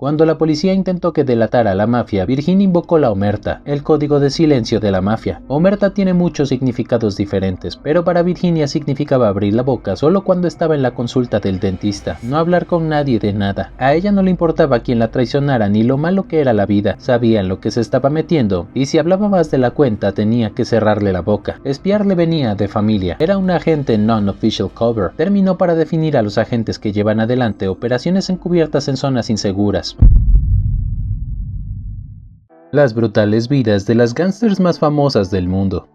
Cuando la policía intentó que delatara a la mafia, Virginia invocó la omerta, el código de silencio de la mafia. Omerta tiene muchos significados diferentes, pero para Virginia significaba abrir la boca solo cuando estaba en la consulta del dentista, no hablar con nadie de nada. A ella no le importaba quién la traicionara ni lo malo que era la vida, sabía en lo que se estaba metiendo, y si hablaba más de la cuenta tenía que cerrarle la boca. Espiarle venía de familia, era un agente non-official cover, término para definir a los agentes que llevan adelante operaciones encubiertas en zonas inseguras. Las brutales vidas de las gángsters más famosas del mundo.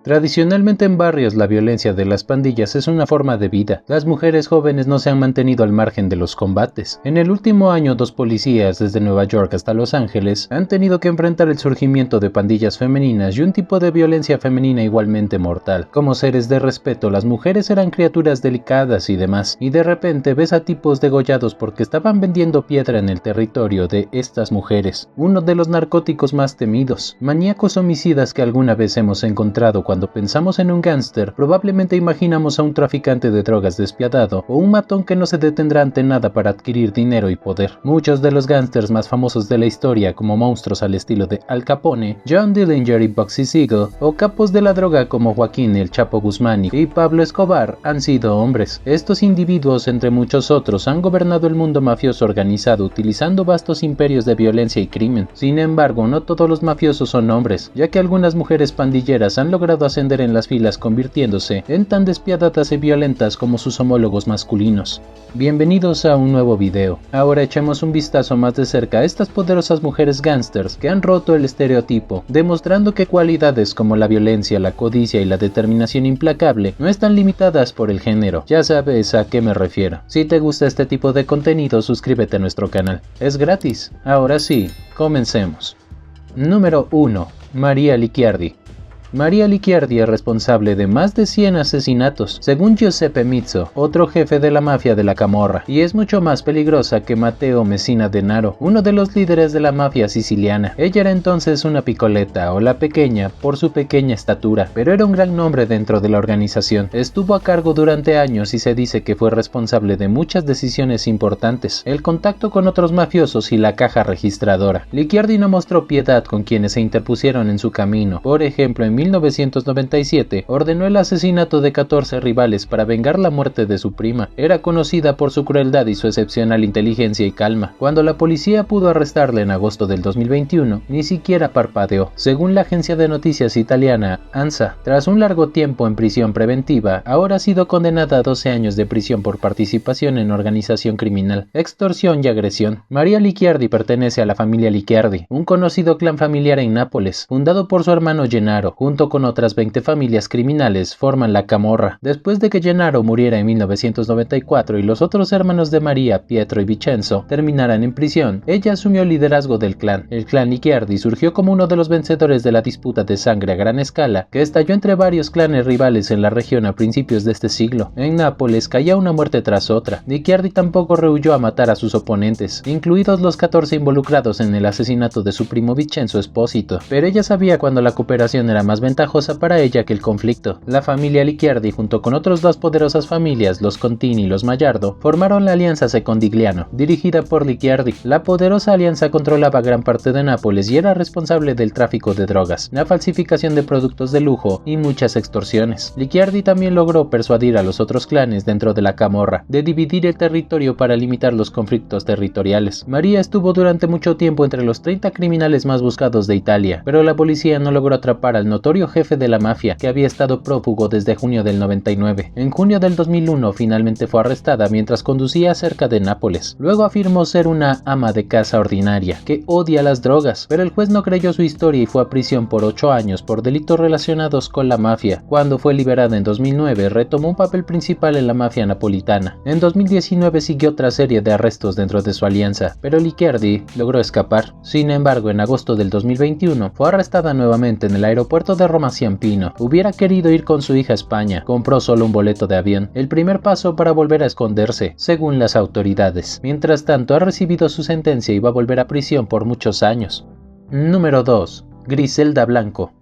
Tradicionalmente en barrios la violencia de las pandillas es una forma de vida. Las mujeres jóvenes no se han mantenido al margen de los combates. En el último año, 2 policías desde Nueva York hasta Los Ángeles han tenido que enfrentar el surgimiento de pandillas femeninas y un tipo de violencia femenina igualmente mortal. Como seres de respeto, las mujeres eran criaturas delicadas y demás, y de repente ves a tipos degollados porque estaban vendiendo piedra en el territorio de estas mujeres. Uno de los narcóticos más temidos. Maníacos homicidas que alguna vez hemos encontrado cuando pensamos en un gángster, probablemente imaginamos a un traficante de drogas despiadado o un matón que no se detendrá ante nada para adquirir dinero y poder. Muchos de los gángsters más famosos de la historia, como monstruos al estilo de Al Capone, John Dillinger y Bugsy Siegel, o capos de la droga como Joaquín El Chapo Guzmán y Pablo Escobar, han sido hombres. Estos individuos, entre muchos otros, han gobernado el mundo mafioso organizado utilizando vastos imperios de violencia y crimen. Sin embargo, no todos los mafiosos son hombres, ya que algunas mujeres pandilleras han logrado ascender en las filas convirtiéndose en tan despiadadas y violentas como sus homólogos masculinos. Bienvenidos a un nuevo video. Ahora echemos un vistazo más de cerca a estas poderosas mujeres gángsters que han roto el estereotipo, demostrando que cualidades como la violencia, la codicia y la determinación implacable no están limitadas por el género. Ya sabes a qué me refiero. Si te gusta este tipo de contenido, suscríbete a nuestro canal. Es gratis. Ahora sí, comencemos. Número 1. Maria Licciardi. Maria Licciardi es responsable de más de 100 asesinatos, según Giuseppe Mizzo, otro jefe de la mafia de la Camorra, y es mucho más peligrosa que Matteo Messina Denaro, uno de los líderes de la mafia siciliana. Ella era entonces una picoletta, o la pequeña, por su pequeña estatura, pero era un gran nombre dentro de la organización. Estuvo a cargo durante años y se dice que fue responsable de muchas decisiones importantes, el contacto con otros mafiosos y la caja registradora. Licciardi no mostró piedad con quienes se interpusieron en su camino. Por ejemplo, en 1997 ordenó el asesinato de 14 rivales para vengar la muerte de su prima. Era conocida por su crueldad y su excepcional inteligencia y calma. Cuando la policía pudo arrestarla en agosto del 2021, ni siquiera parpadeó. Según la agencia de noticias italiana ANSA, tras un largo tiempo en prisión preventiva, ahora ha sido condenada a 12 años de prisión por participación en organización criminal, extorsión y agresión. Maria Licciardi pertenece a la familia Licciardi, un conocido clan familiar en Nápoles, fundado por su hermano Gennaro. Junto con otras 20 familias criminales forman la Camorra. Después de que Gennaro muriera en 1994 y los otros hermanos de María, Pietro y Vincenzo, terminaran en prisión, ella asumió el liderazgo del clan. El clan Licciardi surgió como uno de los vencedores de la disputa de sangre a gran escala que estalló entre varios clanes rivales en la región a principios de este siglo. En Nápoles caía una muerte tras otra. Licciardi tampoco rehuyó a matar a sus oponentes, incluidos los 14 involucrados en el asesinato de su primo Vincenzo Espósito, pero ella sabía cuando la cooperación era más ventajosa para ella que el conflicto. La familia Licciardi, junto con otras 2 poderosas familias, los Contini y los Mayardo, formaron la Alianza Secondigliano, dirigida por Licciardi. La poderosa alianza controlaba gran parte de Nápoles y era responsable del tráfico de drogas, la falsificación de productos de lujo y muchas extorsiones. Licciardi también logró persuadir a los otros clanes dentro de la Camorra de dividir el territorio para limitar los conflictos territoriales. María estuvo durante mucho tiempo entre los 30 criminales más buscados de Italia, pero la policía no logró atrapar al notorio jefe de la mafia, que había estado prófugo desde junio del 99. En junio del 2001 finalmente fue arrestada mientras conducía cerca de Nápoles. Luego afirmó ser una ama de casa ordinaria, que odia las drogas, pero el juez no creyó su historia y fue a prisión por 8 años por delitos relacionados con la mafia. Cuando fue liberada en 2009, retomó un papel principal en la mafia napolitana. En 2019 siguió otra serie de arrestos dentro de su alianza, pero Licciardi logró escapar. Sin embargo, en agosto del 2021 fue arrestada nuevamente en el aeropuerto de Roma Ciampino. Hubiera querido ir con su hija a España, compró solo un boleto de avión, el primer paso para volver a esconderse, según las autoridades. Mientras tanto, ha recibido su sentencia y va a volver a prisión por muchos años. Número 2. Griselda Blanco.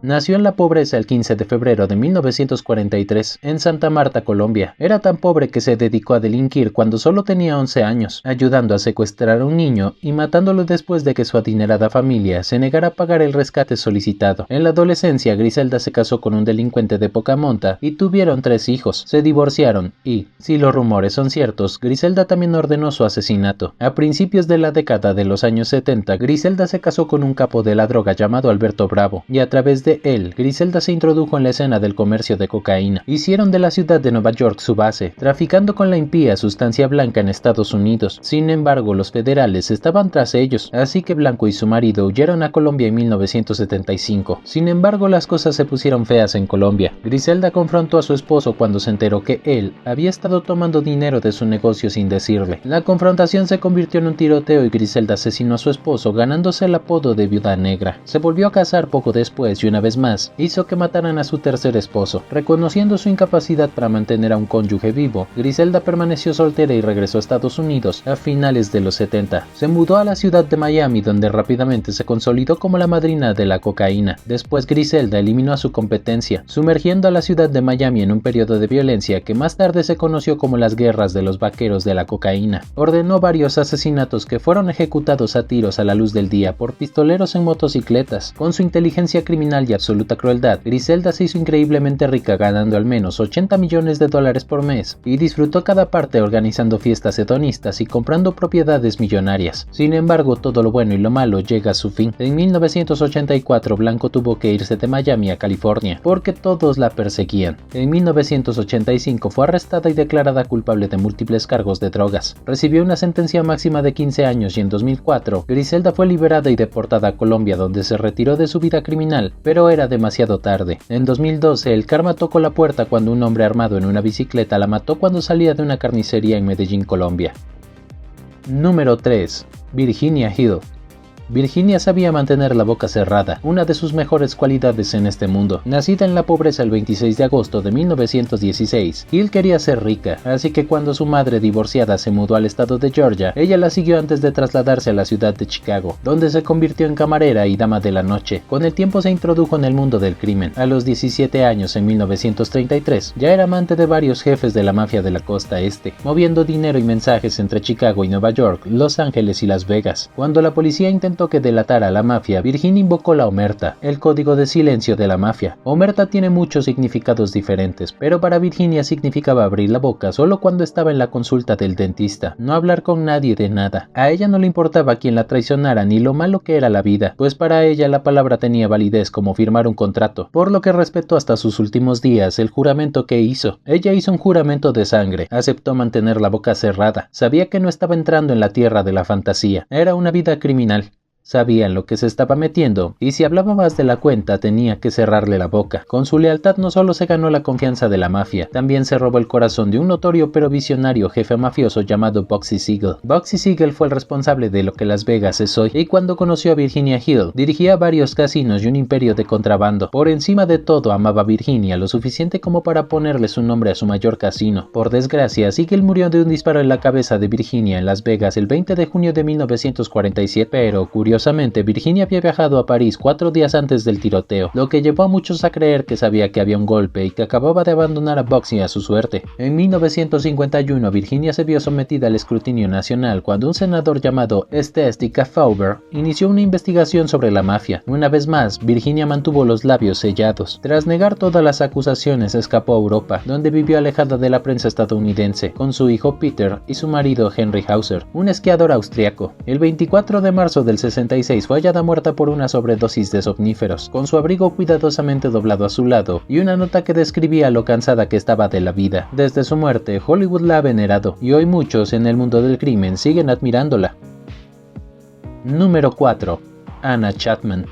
Nació en la pobreza el 15 de febrero de 1943 en Santa Marta, Colombia. Era tan pobre que se dedicó a delinquir cuando solo tenía 11 años, ayudando a secuestrar a un niño y matándolo después de que su adinerada familia se negara a pagar el rescate solicitado. En la adolescencia, Griselda se casó con un delincuente de poca monta y tuvieron 3 hijos. Se divorciaron y, si los rumores son ciertos, Griselda también ordenó su asesinato. A principios de la década de los años 70, Griselda se casó con un capo de la droga llamado Alberto Bravo, y a través de él, Griselda se introdujo en la escena del comercio de cocaína. Hicieron de la ciudad de Nueva York su base, traficando con la impía sustancia blanca en Estados Unidos. Sin embargo, los federales estaban tras ellos, así que Blanco y su marido huyeron a Colombia en 1975. Sin embargo, las cosas se pusieron feas en Colombia. Griselda confrontó a su esposo cuando se enteró que él había estado tomando dinero de su negocio sin decirle. La confrontación se convirtió en un tiroteo y Griselda asesinó a su esposo, ganándose el apodo de Viuda Negra. Se volvió a casar poco después y una vez más hizo que mataran a su tercer esposo. Reconociendo su incapacidad para mantener a un cónyuge vivo, Griselda permaneció soltera y regresó a Estados Unidos a finales de los 70. Se mudó a la ciudad de Miami, donde rápidamente se consolidó como la madrina de la cocaína. Después Griselda eliminó a su competencia, sumergiendo a la ciudad de Miami en un periodo de violencia que más tarde se conoció como las guerras de los vaqueros de la cocaína. Ordenó varios asesinatos que fueron ejecutados a tiros a la luz del día por pistoleros en motocicletas. Con su inteligencia criminal y absoluta crueldad, Griselda se hizo increíblemente rica, ganando al menos $80 millones por mes, y disfrutó cada parte organizando fiestas hedonistas y comprando propiedades millonarias. Sin embargo, todo lo bueno y lo malo llega a su fin. En 1984, Blanco tuvo que irse de Miami a California, porque todos la perseguían. En 1985 fue arrestada y declarada culpable de múltiples cargos de drogas. Recibió una sentencia máxima de 15 años y en 2004, Griselda fue liberada y deportada a Colombia, donde se retiró de su vida criminal, pero era demasiado tarde. En 2012, el karma tocó la puerta cuando un hombre armado en una bicicleta la mató cuando salía de una carnicería en Medellín, Colombia. Número 3. Virginia Hill. Virginia sabía mantener la boca cerrada, una de sus mejores cualidades en este mundo. Nacida en la pobreza el 26 de agosto de 1916, Hill quería ser rica, así que cuando su madre divorciada se mudó al estado de Georgia, ella la siguió antes de trasladarse a la ciudad de Chicago, donde se convirtió en camarera y dama de la noche. Con el tiempo se introdujo en el mundo del crimen. A los 17 años, en 1933, ya era amante de varios jefes de la mafia de la costa este, moviendo dinero y mensajes entre Chicago y Nueva York, Los Ángeles y Las Vegas. Cuando la policía intentó que delatara a la mafia, Virginia invocó la omerta, el código de silencio de la mafia. Omerta tiene muchos significados diferentes, pero para Virginia significaba abrir la boca solo cuando estaba en la consulta del dentista, no hablar con nadie de nada. A ella no le importaba quién la traicionara ni lo malo que era la vida, pues para ella la palabra tenía validez como firmar un contrato, por lo que respetó hasta sus últimos días el juramento que hizo. Ella hizo un juramento de sangre, aceptó mantener la boca cerrada, sabía que no estaba entrando en la tierra de la fantasía, era una vida criminal. Sabía en lo que se estaba metiendo, y si hablaba más de la cuenta tenía que cerrarle la boca. Con su lealtad no solo se ganó la confianza de la mafia, también se robó el corazón de un notorio pero visionario jefe mafioso llamado Bugsy Siegel. Bugsy Siegel fue el responsable de lo que Las Vegas es hoy, y cuando conoció a Virginia Hill, dirigía varios casinos y un imperio de contrabando. Por encima de todo amaba a Virginia lo suficiente como para ponerle su nombre a su mayor casino. Por desgracia, Siegel murió de un disparo en la cabeza de Virginia en Las Vegas el 20 de junio de 1947, pero curiosamente Virginia había viajado a París 4 días antes del tiroteo, lo que llevó a muchos a creer que sabía que había un golpe y que acababa de abandonar a Bugsy a su suerte. En 1951, Virginia se vio sometida al escrutinio nacional cuando un senador llamado Stestika Fauber inició una investigación sobre la mafia. Una vez más, Virginia mantuvo los labios sellados. Tras negar todas las acusaciones, escapó a Europa, donde vivió alejada de la prensa estadounidense, con su hijo Peter y su marido Henry Hauser, un esquiador austriaco. El 24 de marzo del 66 fue hallada muerta por una sobredosis de somníferos, con su abrigo cuidadosamente doblado a su lado y una nota que describía lo cansada que estaba de la vida. Desde su muerte, Hollywood la ha venerado y hoy muchos en el mundo del crimen siguen admirándola. Número 4. Anna Chapman.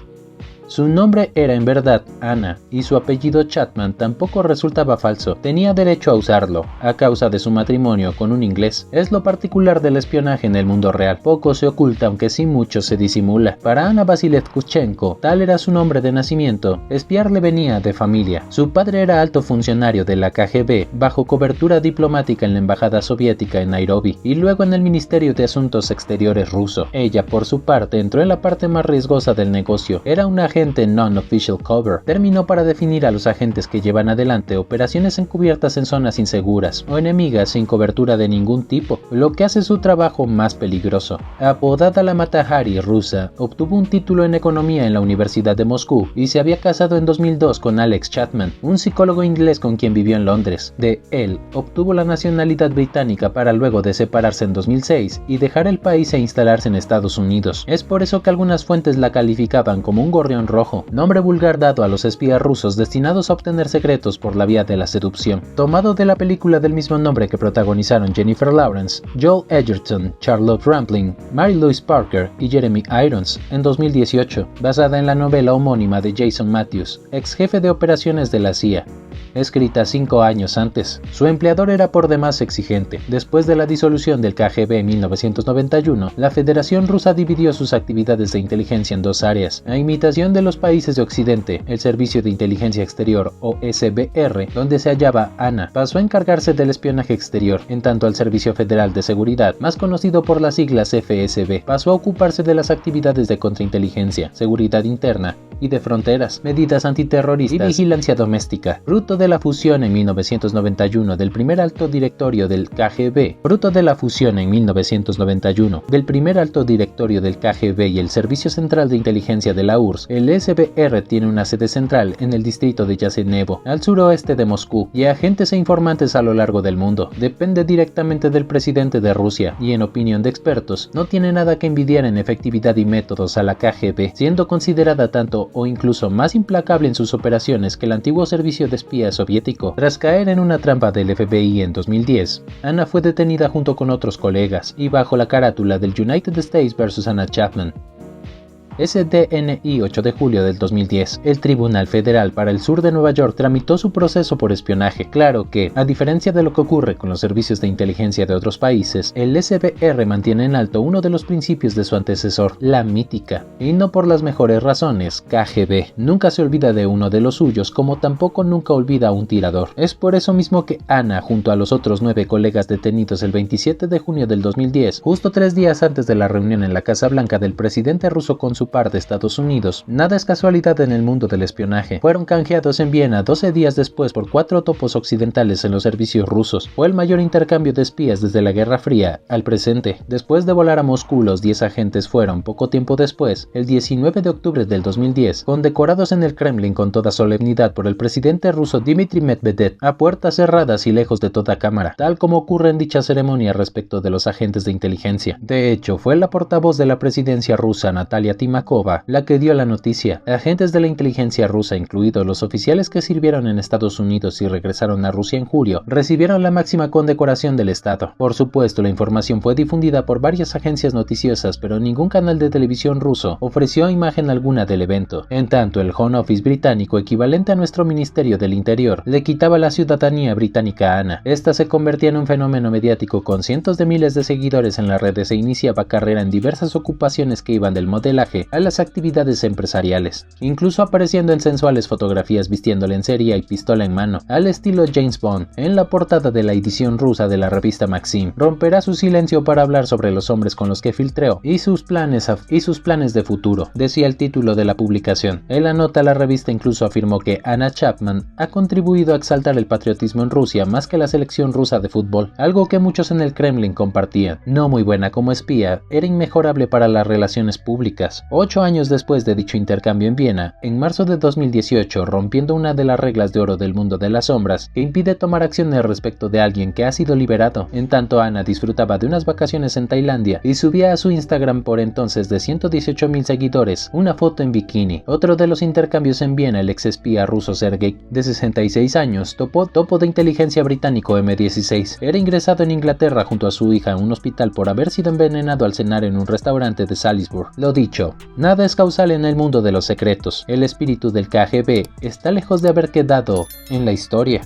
Su nombre era en verdad Anna, y su apellido Chapman tampoco resultaba falso. Tenía derecho a usarlo, a causa de su matrimonio con un inglés. Es lo particular del espionaje en el mundo real. Poco se oculta, aunque sí mucho se disimula. Para Anna Vasilevchenko, tal era su nombre de nacimiento, espiar le venía de familia. Su padre era alto funcionario de la KGB, bajo cobertura diplomática en la embajada soviética en Nairobi, y luego en el Ministerio de Asuntos Exteriores ruso. Ella, por su parte, entró en la parte más riesgosa del negocio. Era una agente non-official cover, término para definir a los agentes que llevan adelante operaciones encubiertas en zonas inseguras o enemigas sin cobertura de ningún tipo, lo que hace su trabajo más peligroso. Apodada la Mata Hari rusa, obtuvo un título en economía en la Universidad de Moscú y se había casado en 2002 con Alex Chapman, un psicólogo inglés con quien vivió en Londres. De él, obtuvo la nacionalidad británica para luego de separarse en 2006 y dejar el país e instalarse en Estados Unidos. Es por eso que algunas fuentes la calificaban como un gorrión rojo, nombre vulgar dado a los espías rusos destinados a obtener secretos por la vía de la seducción. Tomado de la película del mismo nombre que protagonizaron Jennifer Lawrence, Joel Edgerton, Charlotte Rampling, Mary Louise Parker y Jeremy Irons en 2018, basada en la novela homónima de Jason Matthews, ex jefe de operaciones de la CIA. Escrita 5 años antes. Su empleador era por demás exigente. Después de la disolución del KGB en 1991, la Federación Rusa dividió sus actividades de inteligencia en dos áreas. A imitación de los países de Occidente, el Servicio de Inteligencia Exterior, o SBR, donde se hallaba Ana, pasó a encargarse del espionaje exterior, en tanto al Servicio Federal de Seguridad, más conocido por las siglas FSB, pasó a ocuparse de las actividades de contrainteligencia, seguridad interna y de fronteras, medidas antiterroristas y vigilancia doméstica. Fruto de la fusión en 1991 del primer alto directorio del KGB, y el Servicio Central de Inteligencia de la URSS, el SBR tiene una sede central en el distrito de Yasenevo, al suroeste de Moscú, y agentes e informantes a lo largo del mundo. Depende directamente del presidente de Rusia y, en opinión de expertos, no tiene nada que envidiar en efectividad y métodos a la KGB, siendo considerada tanto o incluso más implacable en sus operaciones que el antiguo servicio de espías soviético. Tras caer en una trampa del FBI en 2010, Ana fue detenida junto con otros colegas y bajo la carátula del United States vs. Anna Chapman. SDNI 8 de julio del 2010, el Tribunal Federal para el Sur de Nueva York tramitó su proceso por espionaje. Claro que, a diferencia de lo que ocurre con los servicios de inteligencia de otros países, el SBR mantiene en alto uno de los principios de su antecesor, la mítica, y no por las mejores razones. KGB nunca se olvida de uno de los suyos, como tampoco nunca olvida a un tirador. Es por eso mismo que Ana, junto a los otros 9 colegas detenidos el 27 de junio del 2010, justo 3 días antes de la reunión en la Casa Blanca del presidente ruso con su par de Estados Unidos, nada es casualidad en el mundo del espionaje, fueron canjeados en Viena 12 días después por 4 topos occidentales en los servicios rusos. Fue el mayor intercambio de espías desde la Guerra Fría al presente. Después de volar a Moscú, los 10 agentes fueron, poco tiempo después, el 19 de octubre del 2010, condecorados en el Kremlin con toda solemnidad por el presidente ruso Dmitry Medvedev, a puertas cerradas y lejos de toda cámara, tal como ocurre en dicha ceremonia respecto de los agentes de inteligencia. De hecho, fue la portavoz de la presidencia rusa, Natalia Timakova, la que dio la noticia. Agentes de la inteligencia rusa, incluidos los oficiales que sirvieron en Estados Unidos y regresaron a Rusia en julio, recibieron la máxima condecoración del Estado. Por supuesto, la información fue difundida por varias agencias noticiosas, pero ningún canal de televisión ruso ofreció imagen alguna del evento. En tanto, el Home Office británico, equivalente a nuestro Ministerio del Interior, le quitaba la ciudadanía británica a Ana. Esta se convertía en un fenómeno mediático con cientos de miles de seguidores en las redes e iniciaba carrera en diversas ocupaciones que iban del modelaje a las actividades empresariales, incluso apareciendo en sensuales fotografías vistiendo lencería y pistola en mano, al estilo James Bond. En la portada de la edición rusa de la revista Maxim, romperá su silencio para hablar sobre los hombres con los que filtreó y sus planes de futuro, decía el título de la publicación. En la nota, la revista incluso afirmó que Anna Chapman ha contribuido a exaltar el patriotismo en Rusia más que la selección rusa de fútbol, algo que muchos en el Kremlin compartían. No muy buena como espía, era inmejorable para las relaciones públicas. 8 años después de dicho intercambio en Viena, en marzo de 2018, rompiendo una de las reglas de oro del mundo de las sombras que impide tomar acciones respecto de alguien que ha sido liberado. En tanto, Ana disfrutaba de unas vacaciones en Tailandia y subía a su Instagram, por entonces de 118,000 seguidores, una foto en bikini. Otro de los intercambios en Viena, el ex espía ruso Sergei, de 66 años, topo de inteligencia británico M16, era ingresado en Inglaterra junto a su hija en un hospital por haber sido envenenado al cenar en un restaurante de Salisbury. Lo dicho, nada es causal en el mundo de los secretos. El espíritu del KGB está lejos de haber quedado en la historia.